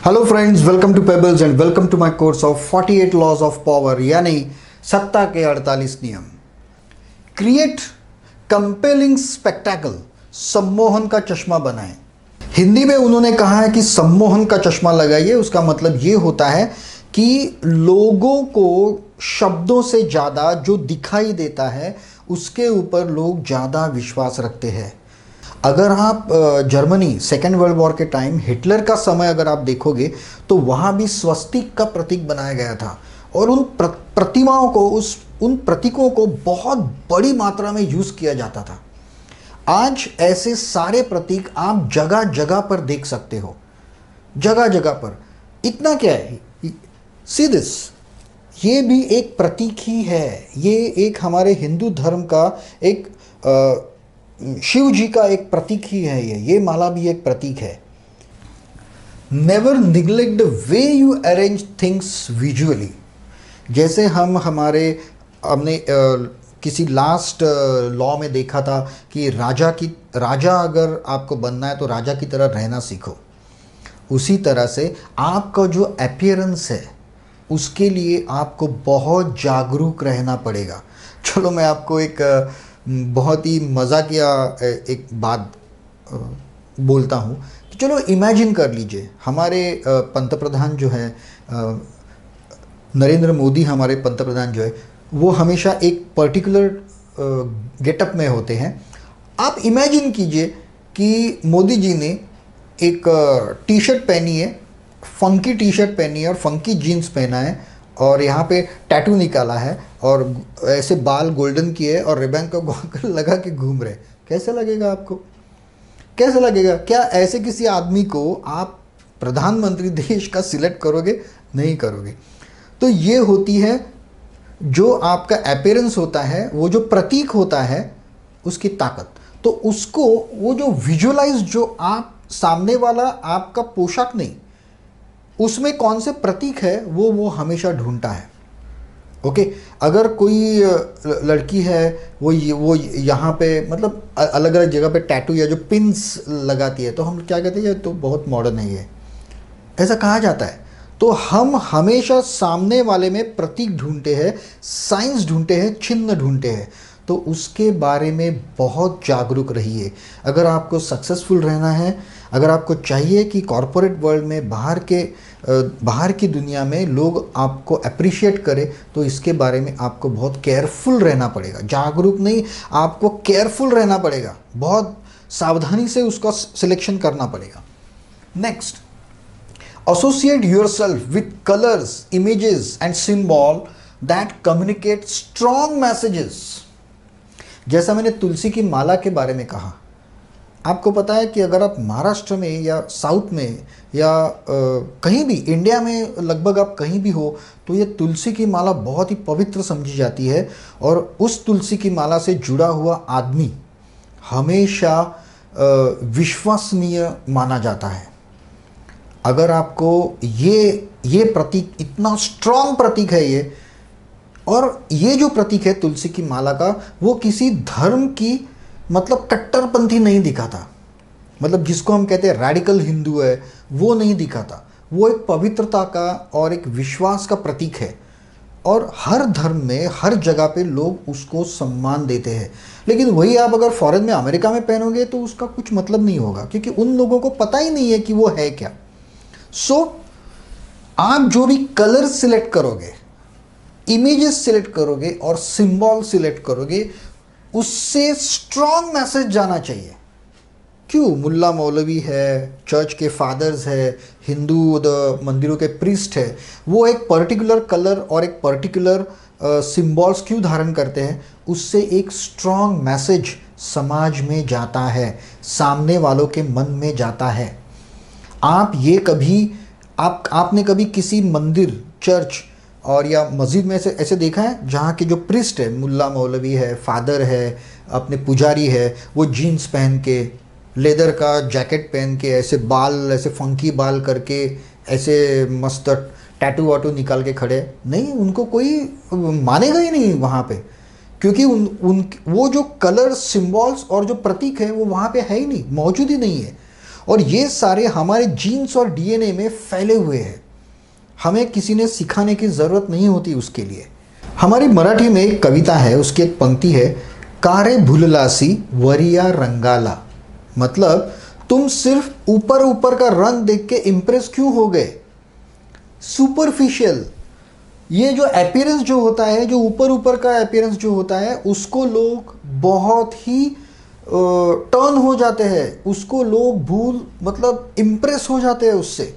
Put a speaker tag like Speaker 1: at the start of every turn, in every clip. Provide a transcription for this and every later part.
Speaker 1: Hello friends, welcome to Pebbles and welcome to my course of 48 laws of power, यानी सत्ता के 48 नियम। Create compelling spectacle, सम्मोहन का चश्मा बनाएं। हिंदी में उन्होंने कहा है कि सम्मोहन का चश्मा लगाइए। उसका मतलब ये होता है कि लोगों को शब्दों से ज़्यादा जो दिखाई देता है उसके ऊपर लोग ज़्यादा विश्वास रखते हैं। अगर आप जर्मनी सेकेंड वर्ल्ड वॉर के टाइम हिटलर का समय अगर आप देखोगे तो वहाँ भी स्वस्तिक का प्रतीक बनाया गया था और उन प्रतिमाओं को उन प्रतीकों को बहुत बड़ी मात्रा में यूज़ किया जाता था। आज ऐसे सारे प्रतीक आप जगह जगह पर देख सकते हो, जगह जगह पर। इतना क्या है, सी दिस, ये भी एक प्रतीक ही है। ये एक हमारे हिंदू धर्म का एक शिव जी का एक प्रतीक ही है। ये माला भी एक प्रतीक है। Never neglect the way you arrange things visually. जैसे हमने किसी लास्ट लॉ में देखा था कि राजा अगर आपको बनना है तो राजा की तरह रहना सीखो। उसी तरह से आपका जो अपीयरेंस है उसके लिए आपको बहुत जागरूक रहना पड़ेगा। चलो मैं आपको एक बहुत ही मज़ाकिया एक बात बोलता हूँ कि चलो इमेजिन कर लीजिए, हमारे पंतप्रधान जो है नरेंद्र मोदी, हमारे पंतप्रधान जो है वो हमेशा एक पर्टिकुलर गेटअप में होते हैं। आप इमेजिन कीजिए कि मोदी जी ने एक टी शर्ट पहनी है, फंकी टी शर्ट पहनी है और फंकी जीन्स पहना है और यहाँ पे टैटू निकाला है और ऐसे बाल गोल्डन किए और रिबन को लगा के घूम रहे। कैसा लगेगा आपको? कैसा लगेगा? क्या ऐसे किसी आदमी को आप प्रधानमंत्री देश का सिलेक्ट करोगे? नहीं करोगे। तो ये होती है जो आपका अपीयरेंस होता है, वो जो प्रतीक होता है उसकी ताकत। तो उसको वो जो विजुअलाइज, जो आप सामने वाला आपका पोशाक नहीं, उसमें कौन से प्रतीक है वो हमेशा ढूंढता है। ओके, अगर कोई लड़की है वो यहाँ पे मतलब अलग अलग जगह पे टैटू या जो पिन्स लगाती है तो हम क्या कहते हैं, ये तो बहुत मॉडर्न है, ये ऐसा कहा जाता है। तो हम हमेशा सामने वाले में प्रतीक ढूंढते हैं, साइंस ढूंढते हैं, चिन्ह ढूंढते हैं। तो उसके बारे में बहुत जागरूक रहिए। अगर आपको सक्सेसफुल रहना है, अगर आपको चाहिए कि कॉरपोरेट वर्ल्ड में बाहर की दुनिया में लोग आपको अप्रिशिएट करें, तो इसके बारे में आपको बहुत केयरफुल रहना पड़ेगा। जागरूक नहीं, आपको केयरफुल रहना पड़ेगा, बहुत सावधानी से उसका सिलेक्शन करना पड़ेगा। Next, associate yourself with colours, images and symbol that communicate strong messages. जैसा मैंने तुलसी की माला के बारे में कहा, आपको पता है कि अगर आप महाराष्ट्र में या साउथ में या कहीं भी इंडिया में लगभग आप कहीं भी हो तो ये तुलसी की माला बहुत ही पवित्र समझी जाती है और उस तुलसी की माला से जुड़ा हुआ आदमी हमेशा विश्वसनीय माना जाता है। अगर आपको ये प्रतीक, इतना स्ट्रॉन्ग प्रतीक है ये, और ये जो प्रतीक है तुलसी की माला का, वो किसी धर्म की मतलब कट्टरपंथी नहीं दिखाता, मतलब जिसको हम कहते हैं रैडिकल हिंदू है, वो नहीं दिखाता। वो एक पवित्रता का और एक विश्वास का प्रतीक है और हर धर्म में हर जगह पे लोग उसको सम्मान देते हैं। लेकिन वही आप अगर फॉरेन में, अमेरिका में पहनोगे तो उसका कुछ मतलब नहीं होगा, क्योंकि उन लोगों को पता ही नहीं है कि वो है क्या। सो आप जो भी कलर सिलेक्ट करोगे, इमेजेस सिलेक्ट करोगे और सिंबल सिलेक्ट करोगे, उससे स्ट्रॉन्ग मैसेज जाना चाहिए। क्यों? मुल्ला मौलवी है, चर्च के फादर्स है, हिंदू मंदिरों के प्रीस्ट है, वो एक पर्टिकुलर कलर और एक पर्टिकुलर सिंबल्स क्यों धारण करते हैं? उससे एक स्ट्रॉन्ग मैसेज समाज में जाता है, सामने वालों के मन में जाता है। आपने कभी किसी मंदिर, चर्च और या मस्जिद में ऐसे देखा है जहाँ के जो प्रिस्ट है, मुल्ला मौलवी है, फादर है, अपने पुजारी है, वो जीन्स पहन के, लेदर का जैकेट पहन के, ऐसे बाल, ऐसे फंकी बाल करके, ऐसे मस्त टैटू वाटू निकाल के खड़े नहीं? उनको कोई मानेगा ही नहीं वहाँ पे, क्योंकि वो जो कलर, सिंबल्स और जो प्रतीक है वो वहाँ पे है ही नहीं, मौजूद ही नहीं है। और ये सारे हमारे जीन्स और डीएनए में फैले हुए हैं। हमें किसी ने सिखाने की ज़रूरत नहीं होती उसके लिए। हमारी मराठी में एक कविता है, उसकी एक पंक्ति है, कारे भुललासी वरिया रंगाला। मतलब तुम सिर्फ ऊपर ऊपर का रंग देख के इम्प्रेस क्यों हो गए। सुपरफिशियल, ये जो अपीयरेंस जो होता है, जो ऊपर ऊपर का अपीयरेंस जो होता है, उसको लोग बहुत ही टर्न हो जाते हैं, उसको लोग मतलब इम्प्रेस हो जाते हैं उससे।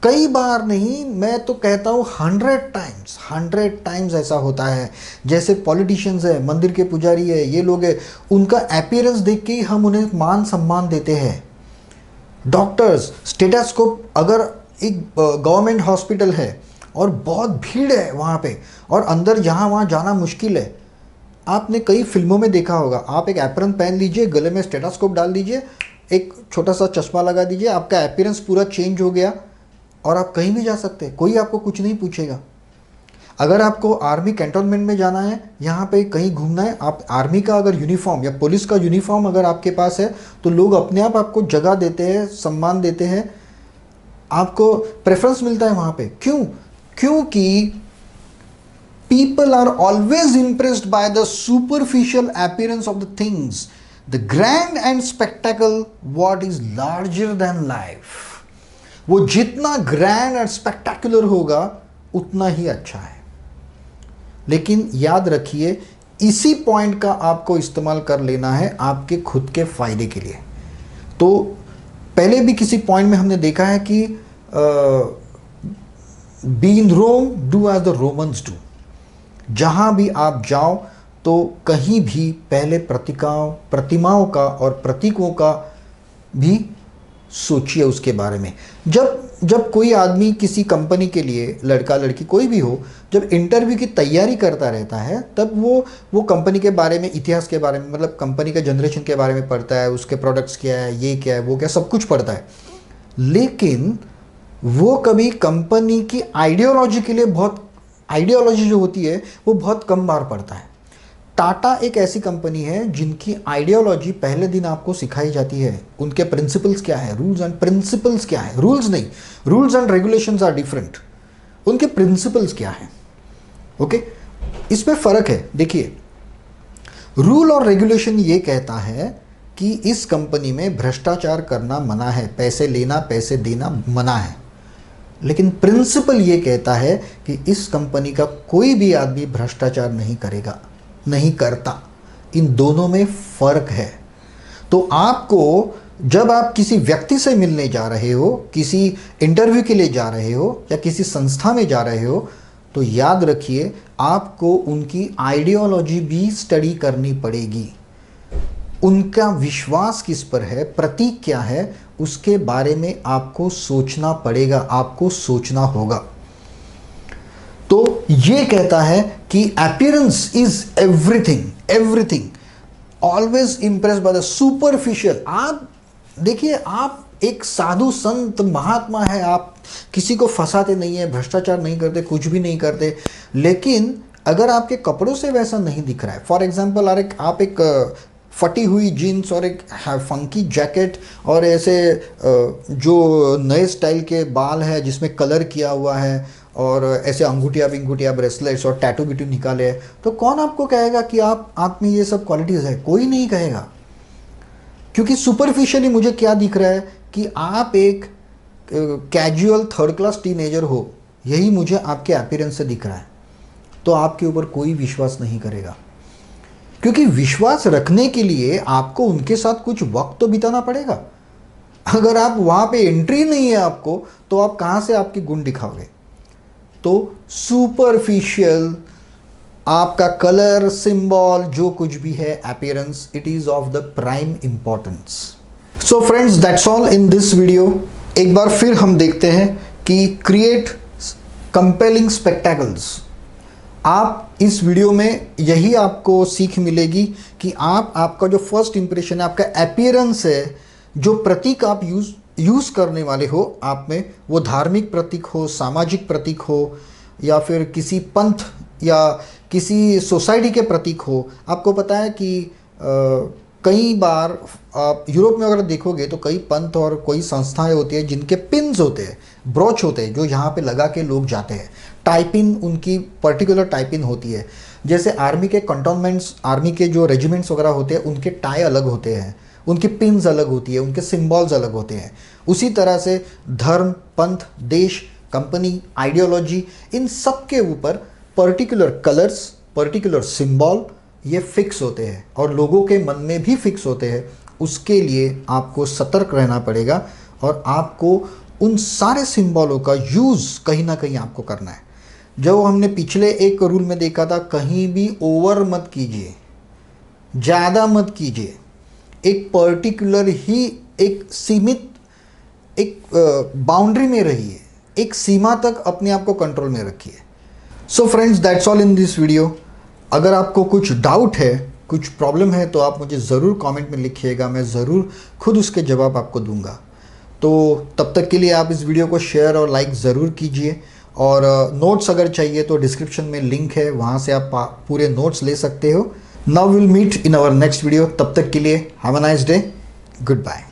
Speaker 1: कई बार नहीं, मैं तो कहता हूँ 100 टाइम्स ऐसा होता है। जैसे पॉलिटिशियंस है, मंदिर के पुजारी है, ये लोग है, उनका अपीयरेंस देख के ही हम उन्हें मान सम्मान देते हैं। डॉक्टर्स, स्टेथोस्कोप, अगर एक गवर्नमेंट हॉस्पिटल है और बहुत भीड़ है वहाँ पे और अंदर जहाँ वहाँ जाना मुश्किल है, आपने कई फिल्मों में देखा होगा, आप एक एप्रन पहन लीजिए, गले में स्टेथोस्कोप डाल दीजिए, एक छोटा सा चश्मा लगा दीजिए, आपका अपीयरेंस पूरा चेंज हो गया और आप कहीं भी जा सकते हैं, कोई आपको कुछ नहीं पूछेगा। अगर आपको आर्मी कैंटोनमेंट में जाना है, यहाँ पे कहीं घूमना है, आप आर्मी का अगर यूनिफॉर्म या पुलिस का यूनिफॉर्म अगर आपके पास है तो लोग अपने आप आपको जगह देते हैं, सम्मान देते हैं, आपको प्रेफरेंस मिलता है वहाँ पे। क्यों? क्योंकि people are always impressed by the superficial appearance of the things, the grand and spectacle what is larger than life। वो जितना ग्रैंड और स्पेक्टेकुलर होगा उतना ही अच्छा है। लेकिन याद रखिए, इसी पॉइंट का आपको इस्तेमाल कर लेना है आपके खुद के फायदे के लिए। तो पहले भी किसी पॉइंट में हमने देखा है कि be in Rome, do as the Romans do. जहाँ भी आप जाओ तो कहीं भी पहले प्रतिमाओं का और प्रतीकों का भी सोचिए उसके बारे में। जब कोई आदमी किसी कंपनी के लिए, लड़का लड़की कोई भी हो, जब इंटरव्यू की तैयारी करता रहता है, तब वो कंपनी के बारे में, इतिहास के बारे में, मतलब कंपनी के जनरेशन के बारे में पढ़ता है, उसके प्रोडक्ट्स क्या है, ये क्या है, वो क्या, सब कुछ पढ़ता है। लेकिन वो कभी कंपनी की आइडियोलॉजी के लिए आइडियोलॉजी जो होती है वो बहुत कम बार पढ़ता है। टाटा एक ऐसी कंपनी है जिनकी आइडियोलॉजी पहले दिन आपको सिखाई जाती है। उनके प्रिंसिपल्स क्या है, रूल्स एंड प्रिंसिपल्स क्या है, रूल्स नहीं, rules and regulations are different, उनके प्रिंसिपल्स क्या है। ओके, इसमें फ़र्क है। देखिए, रूल और रेगुलेशन ये कहता है कि इस कंपनी में भ्रष्टाचार करना मना है, पैसे लेना पैसे देना मना है। लेकिन प्रिंसिपल ये कहता है कि इस कंपनी का कोई भी आदमी भ्रष्टाचार नहीं करेगा, नहीं करता। इन दोनों में फ़र्क है। तो आपको, जब आप किसी व्यक्ति से मिलने जा रहे हो, किसी इंटरव्यू के लिए जा रहे हो या किसी संस्था में जा रहे हो, तो याद रखिए आपको उनकी आइडियोलॉजी भी स्टडी करनी पड़ेगी। उनका विश्वास किस पर है, प्रतीक क्या है, उसके बारे में आपको सोचना पड़ेगा, आपको सोचना होगा। तो ये कहता है कि appearance is everything, always impressed by the superficial. आप देखिए, आप एक साधु संत महात्मा है, आप किसी को फंसाते नहीं है, भ्रष्टाचार नहीं करते, कुछ भी नहीं करते, लेकिन अगर आपके कपड़ों से वैसा नहीं दिख रहा है, फॉर एग्जाम्पल आप एक फटी हुई जीन्स और एक फंकी जैकेट और ऐसे जो नए स्टाइल के बाल है जिसमें कलर किया हुआ है और ऐसे अंगूठिया ब्रेसलेट्स और टैटू बिटू निकाले, तो कौन आपको कहेगा कि आप में ये सब क्वालिटीज़ है? कोई नहीं कहेगा। क्योंकि सुपरफिशियली मुझे क्या दिख रहा है कि आप एक कैजुअल थर्ड क्लास टीनेजर हो, यही मुझे आपके अपीयरेंस से दिख रहा है। तो आपके ऊपर कोई विश्वास नहीं करेगा, क्योंकि विश्वास रखने के लिए आपको उनके साथ कुछ वक्त तो बिताना पड़ेगा। अगर आप वहाँ पे एंट्री नहीं है आपको, तो आप कहाँ से आपके गुण दिखाओगे? तो सुपरफिशियल, आपका कलर, सिंबल, जो कुछ भी है, appearance, it is of the prime importance. So friends, that's all in this video. एक बार फिर हम देखते हैं कि क्रिएट कंपेलिंग स्पेक्टेकल्स। आप इस वीडियो में यही आपको सीख मिलेगी कि आपका जो फर्स्ट इंप्रेशन है, आपका अपीयरेंस है, जो प्रतीक आप यूज़ करने वाले हो आप में, वो धार्मिक प्रतीक हो, सामाजिक प्रतीक हो, या फिर किसी पंथ या किसी सोसाइटी के प्रतीक हो। आपको पता है कि कई बार आप यूरोप में अगर देखोगे तो कई पंथ और कोई संस्थाएं होती है जिनके पिन्स होते हैं, ब्रोच होते हैं, जो यहाँ पे लगा के लोग जाते हैं। टाइपिन उनकी पर्टिकुलर टाइपिन होती है। जैसे आर्मी के कंटोनमेंट्स, आर्मी के जो रेजिमेंट्स वगैरह होते हैं, उनके टाई अलग होते हैं, उनकी पिन्स अलग होती है, उनके सिंबल्स अलग होते हैं। उसी तरह से धर्म, पंथ, देश, कंपनी, आइडियोलॉजी, इन सब के ऊपर पर्टिकुलर कलर्स, पर्टिकुलर सिंबल ये फिक्स होते हैं और लोगों के मन में भी फिक्स होते हैं। उसके लिए आपको सतर्क रहना पड़ेगा और आपको उन सारे सिंबलों का यूज़ कहीं ना कहीं आपको करना है। जो हमने पिछले एक रूल में देखा था, कहीं भी ओवर मत कीजिए, ज़्यादा मत कीजिए, एक पर्टिकुलर ही एक सीमित एक बाउंड्री में रहिए, एक सीमा तक अपने आप को कंट्रोल में रखिए। So friends, that's all in this video. अगर आपको कुछ डाउट है, कुछ प्रॉब्लम है, तो आप मुझे ज़रूर कमेंट में लिखिएगा, मैं ज़रूर खुद उसके जवाब आपको दूंगा। तो तब तक के लिए आप इस वीडियो को शेयर और लाइक ज़रूर कीजिए। और नोट्स अगर चाहिए तो डिस्क्रिप्शन में लिंक है, वहाँ से आप पूरे नोट्स ले सकते हो। Now will meet in our next video. तब तक के लिए have a nice day, good bye.